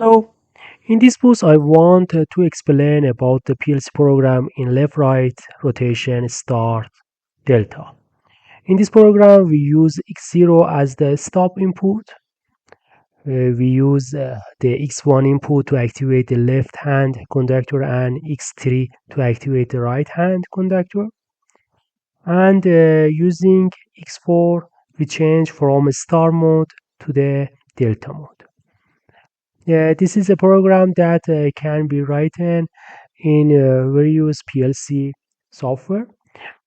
Hello. In this post, I want to explain about the PLC program in left-right rotation start delta. In this program, we use X0 as the stop input. We use the X1 input to activate the left-hand conductor and X3 to activate the right-hand conductor. And using X4, we change from star mode to the delta mode. This is a program that can be written in various PLC software.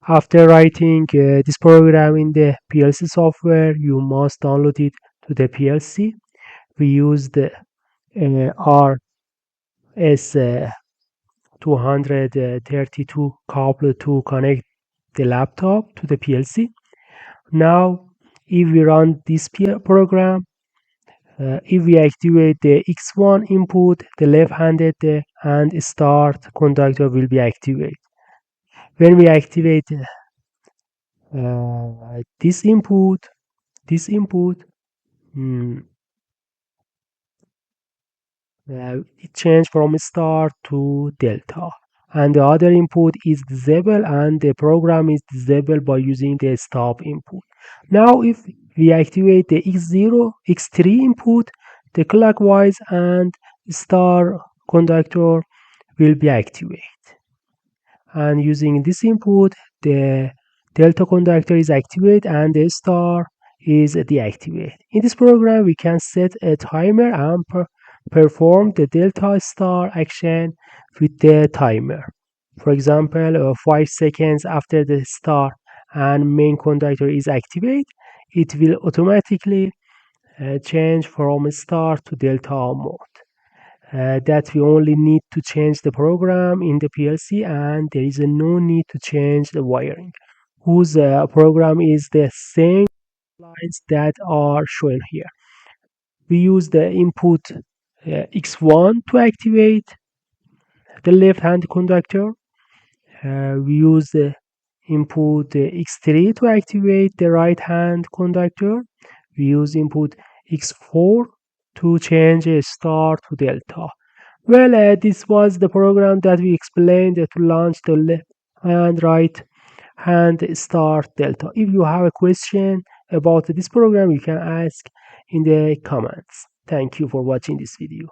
After writing this program in the PLC software, you must download it to the PLC. We use the RS232 cable to connect the laptop to the PLC. Now, if we run this program, if we activate the X1 input, the left-handed and start conductor will be activated. When we activate this input, mm, it change from start to delta. And the other input is disabled, and the program is disabled by using the stop input. Now, if we activate the X0, X3 input, the clockwise and star conductor will be activated. And using this input, the delta conductor is activated and the star is deactivated. In this program, we can set a timer and perform the delta star action with the timer. For example, 5 seconds after the star and main conductor is activated, it will automatically change from star to delta mode. That we only need to change the program in the PLC, and there is no need to change the wiring, whose program is the same lines that are shown here. We use the input X1 to activate the left-hand conductor. We use the input X3 to activate the right-hand conductor. We use input X4 to change star to delta. Well, this was the program that we explained to launch the left and right hand start delta. If you have a question about this program, you can ask in the comments. Thank you for watching this video.